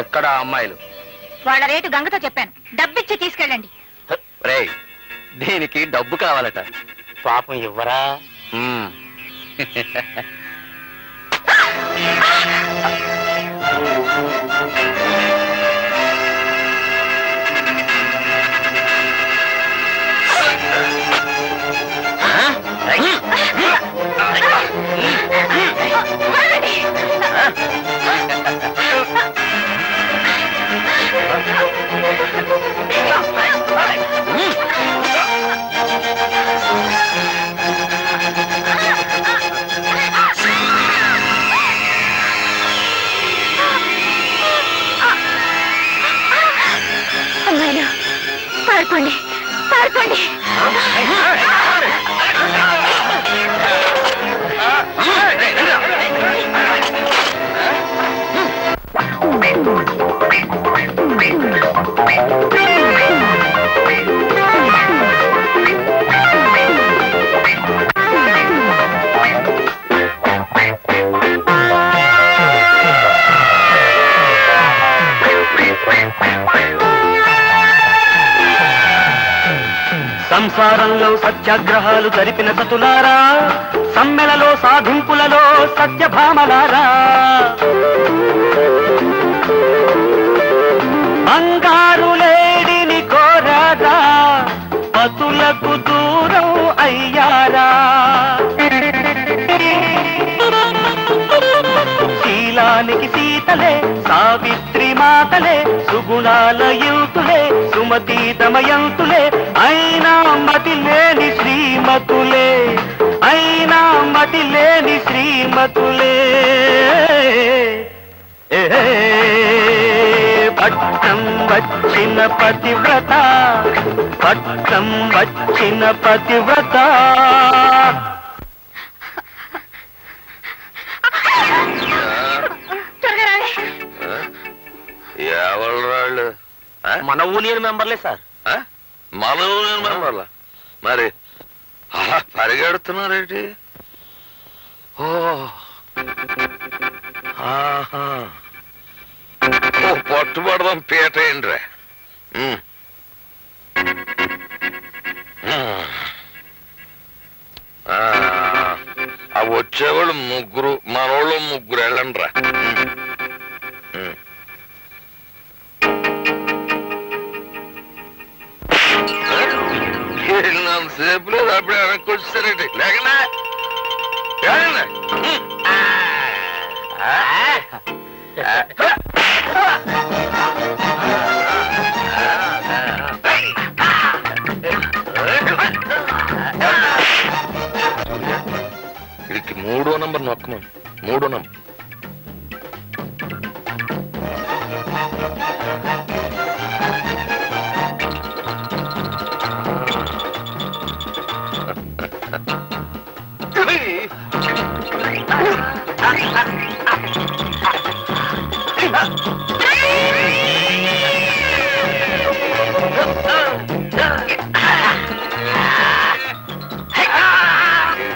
ఎక్కడ అమ్మాయిలు? వాళ్ళ రేటు గంగతో చెప్పాను, డబ్బిచ్చి తీసుకెళ్ళండి. రేయ్, దీనికి డబ్బు కావాలట. పాపం ఇవ్వరా? అమ్మాయిలు పారిపోండి, పారిపోండి. సంసారంలో సత్యాగ్రహాలు జరిపిన సతులారా, సమ్మెలలో సాధింపులలో సత్యభామలారా, బంగారు లేడిని కోరారా, పతులకు దూరం అయ్యారా, శీలానికి సీతలే సావిత్రి మాతలే, సుగుణాల యుతులే సుమతి దమయంతులే, అయినా మతి లేని శ్రీమతులే, అయినా మతి లేని శ్రీమతులే. పట్టం వచ్చిన పతివ్రత, పట్టం వచ్చిన పతివ్రత. ఎవరు రాళ్ళు? మన యూనియన్ మెంబర్లే సార్. మన యూనియన్ మెంబర్లా? మరి అలా పరిగెడుతున్నారేంటి? ఓ పట్టుబడదాం పీట ఏంట్రా. అవి వచ్చేవాళ్ళు ముగ్గురు, మనోళ్ళు ముగ్గురు వెళ్ళండి రా. సేపు లేదు, అప్పుడే వెనక్కి వచ్చేసారేంటి? లేకనా వీడికి 3వ నంబర్ నొక్కమా. 3వ నంబర్.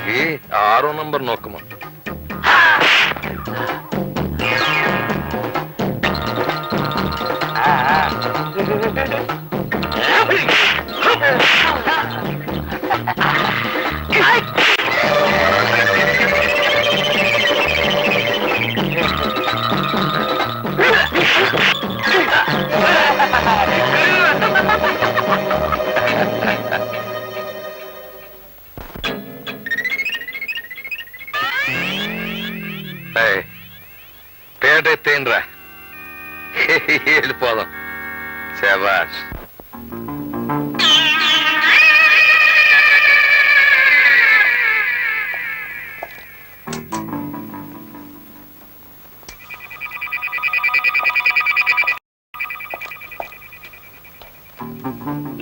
ఇది 6వ నంబర్ నొక్కమా. పేట ఎత్తేయండిరా, వెళ్ళిపోదాం. శభాష్.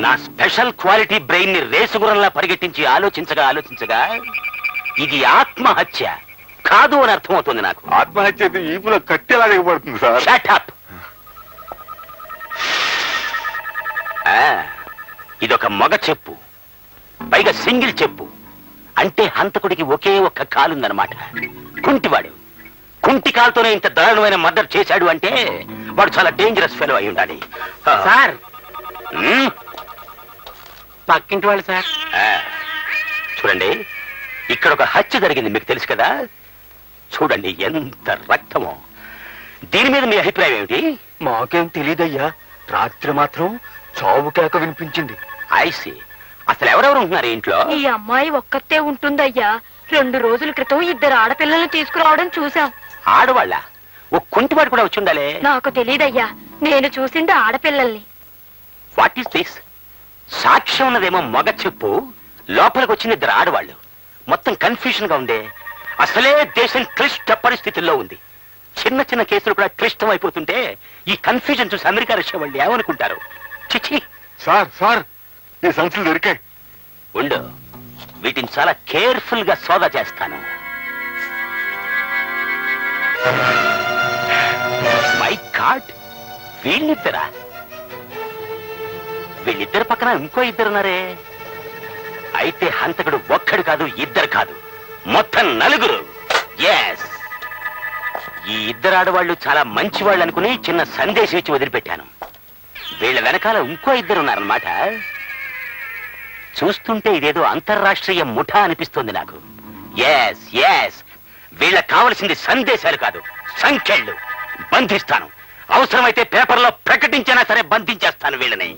నా స్పెషల్ క్వాలిటీ బ్రెయిన్ ని రేసుగురంలా పరిగెట్టించి ఆలోచించగా ఇది ఆత్మహత్య కాదు అని అర్థమవుతుంది నాకు. ఆత్మహత్య అయితే ఈపులో కట్టెలా దిగబడుతుంది సార్. Shut up. ఇదొక మగ చెప్పు, పైగా సింగిల్ చెప్పు. అంటే హంతకుడికి ఒకే ఒక్క కాలుందనమాట. కుంటివాడు కుంటి కాలుతోనే ఇంత దారుణమైన మర్డర్ చేశాడు అంటే వాడు చాలా డేంజరస్ ఫెలో అయి ఉండాలి. సార్ మ్మ్. పక్కింటి వాళ్ళు సార్. ఆ, చూడండి, ఇక్కడ ఒక హత్య జరిగింది, మీకు తెలుసు కదా. చూడండి ఎంత రక్తమో. దీని మీద మీ అభిప్రాయం ఏమిటి? మాకేం తెలీదయ్యా, రాత్రి మాత్రం చావు కేక వినిపించింది. ఐసి, అసలు ఎవరెవరు ఉంటున్నారు ఈ ఇంట్లో? ఈ అమ్మాయి ఒక్కతే ఉంటుందయ్యా. 2 రోజుల క్రితం 2 ఆడపిల్లల్ని తీసుకురావడం చూసాం. ఆడవాళ్ళ? ఓ కుంటివాడు కూడా వచ్చి ఉండాలి. నాకు తెలీదయ్యా, నేను చూసింది ఆడపిల్లల్ని. What is this? సాక్ష్యం ఉన్నదేమో మగ చెప్పు, లోపలికి వచ్చిన 2 ఆడవాళ్ళు. మొత్తం కన్ఫ్యూజన్ గా ఉందే. అసలే దేశం క్లిష్ట పరిస్థితుల్లో ఉంది. చిన్న చిన్న కేసులు కూడా క్లిష్టం అయిపోతుంటే ఈ కన్ఫ్యూజన్ చూసి అమెరికా రష్యా వాళ్ళు ఏమనుకుంటారు? చిచి. సార్ ఈ సంచులు దొరికాయి. ఉండు, వీటిని చాలా కేర్ఫుల్ గా సోదా చేస్తాను. మై గాడ్, వీళ్ళిద్దరా? వీళ్ళిద్దరు పక్కన ఇంకో 2 ఉన్నారే. అయితే హంతకుడు ఒక్కడు కాదు, 2 కాదు, మొత్తం 4. ఎస్, ఈ 2 ఆడవాళ్ళు చాలా మంచి వాళ్ళు అనుకుని చిన్న సందేశం ఇచ్చి వదిలిపెట్టాను. వీళ్ళ వెనకాల ఇంకో 2 ఉన్నారన్నమాట. చూస్తుంటే ఇదేదో అంతర్రాష్ట్రీయ ముఠా అనిపిస్తుంది నాకు. ఎస్ ఎస్, వీళ్ళకి కావలసింది సందేశాలు కాదు, సంఖ్యలు. బంధిస్తాను, అవసరమైతే పేపర్లో ప్రకటించినా సరే బంధించేస్తాను వీళ్ళని.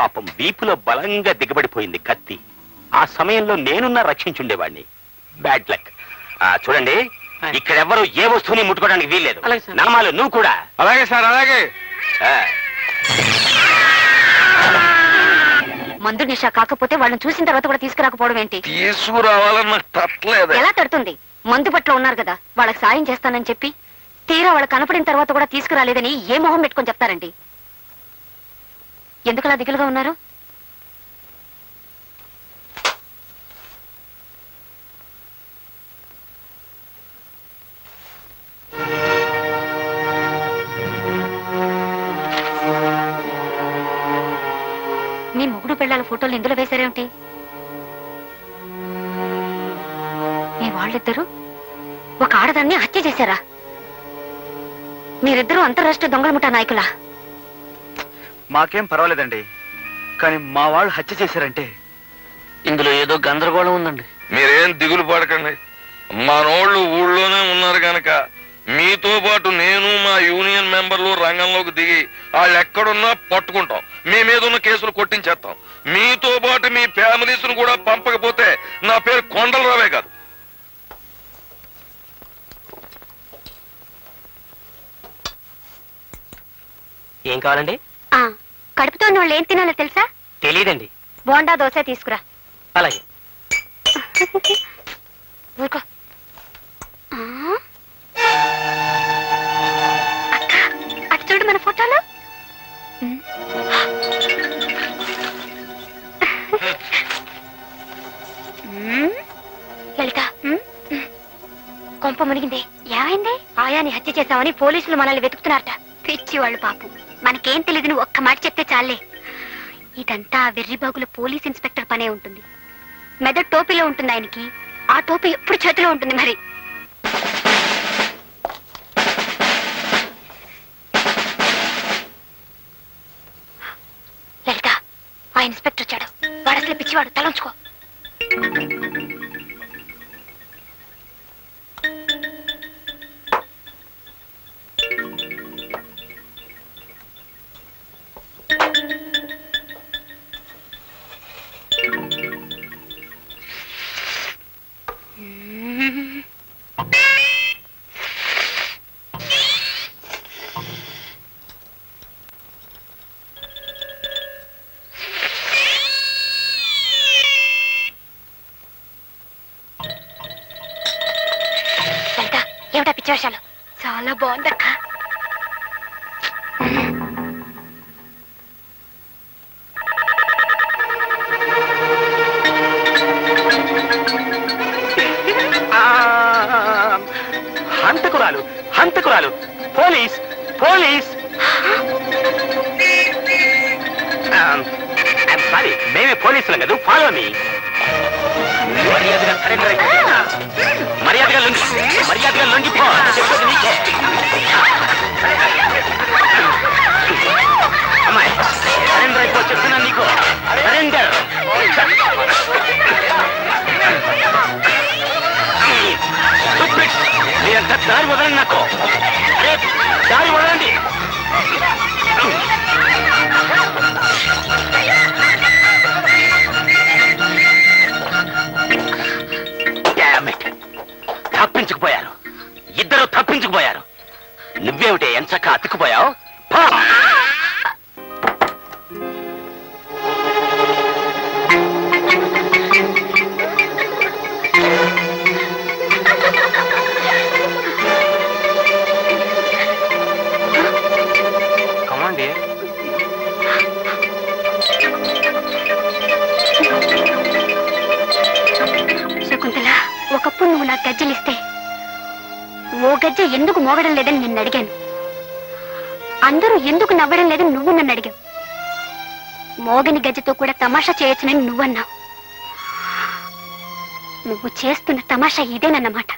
పాపం వీపులో బలంగా దిగబడిపోయింది కత్తి. ఆ సమయంలో నేనున్నా రక్షించుండేవాడిని. Bad luck. చూడండి, ఇక్కడెవ్వరూ ఏ వస్తువుని ముట్టుకోవడానికి వీల్లేదు. అలాగే సార్. నామాలు నువ్వు కూడా. అలాగే సార్, అలాగే. ఆ, మందు నిషా కాకపోతే వాళ్ళని చూసిన తర్వాత కూడా తీసుకురాకపోవడం ఏంటి? తీసుకురావాలని నాకు తట్టలేదు. ఎలా తడుతుంది? మందు పట్ల ఉన్నారు కదా, వాళ్ళకి సాయం చేస్తానని చెప్పి తీరా వాళ్ళకి కనపడిన తర్వాత కూడా తీసుకురాలేదని ఏ మొహం పెట్టుకొని చెప్తారండి? ఎందుకలా దిగులుగా ఉన్నారు? మీ మొగుడు పిల్లల ఫోటోలు ఇందులో వేశారేమిటి? మీ వాళ్ళిద్దరూ ఒక ఆడదాన్ని హత్య చేశారా? మీరిద్దరూ అంతర్రాష్ట్రీయ దొంగల ముఠా నాయకులా? మాకేం పర్వాలేదండి, కానీ మా వాళ్ళు హత్య చేశారంటే ఇందులో ఏదో గందరగోళం ఉందండి. మీరేం దిగులు పడకండి. మనోళ్ళు ఊళ్ళోనే ఉన్నారు గనక మీతో పాటు నేను మా యూనియన్ మెంబర్లు రంగంలోకి దిగి వాళ్ళు ఎక్కడున్నా పట్టుకుంటాం. మీ మీద ఉన్న కేసులు కొట్టించేస్తాం. మీతో పాటు మీ ఫ్యామిలీస్ ను కూడా పంపకపోతే నా పేరు కొండలరావే కాదు. ఏం కావాలండి? కడుపుతో ఉన్న వాళ్ళు ఏం తినాలో తెలుసా? తెలియదండి. బోండా దోశ తీసుకురా. అలాగే. ఊరుకో. అక్క, అటు చూడు మన ఫోటోలు. లలిత, కొంప మునిగింది. ఏమైంది? ఆయాని హత్య చేశామని పోలీసులు మనల్ని వెతుకుతున్నారట. పిచ్చి వాళ్ళు పాపం, మనకేం తెలియదు, నువ్వు ఒక్క మాట చెప్తే చాలే. ఇదంతా వెర్రిబాగుల పోలీస్ ఇన్స్పెక్టర్ పనే ఉంటుంది. మెదడు టోపీలో ఉంటుంది ఆయనకి, ఆ టోపీ ఎప్పుడు చేతిలో ఉంటుంది. మరి లలిత, ఆ ఇన్స్పెక్టర్ వచ్చాడు. వాడు అసలు పిచ్చివాడు, తలంచుకో. ఏమిటా పిచ్చి వేషాలు? చాలా బాగుందక్క. హంతకురాలు, హంతకురాలు! Police, police! సారీ, మేమే పోలీసులం కదా. Follow me. మర్యాదగా సరెండర్ అయిపో. మర్యాదగా లొంగిపో. చెప్పేది నీకే. అమ్మాయి సరెండర్ అయిపో చెప్తున్నా నీకు. సరెండర్. మీరంతా దారి వదలండి నాకు. అరే దారి వదలండి. తప్పించుకుపోయారు. ఇద్దరు తప్పించుకుపోయారు. నువ్వేమిటే ఎంచక్క అతుక్కుపోయావు? కమాండి. శకుంతల, ఒకప్పుడు నువ్వు నాకు గజ్జలిస్తే ఓ గజ్జ ఎందుకు మోగడం లేదని నిన్ను అడిగాను. అందరూ ఎందుకు నవ్వడం లేదని నువ్వు నన్ను అడిగావు. మోగని గజ్జతో కూడా తమాషా చేయొచ్చునని నువ్వన్నావు. నువ్వు చేస్తున్న తమాషా ఇదేనన్నమాట.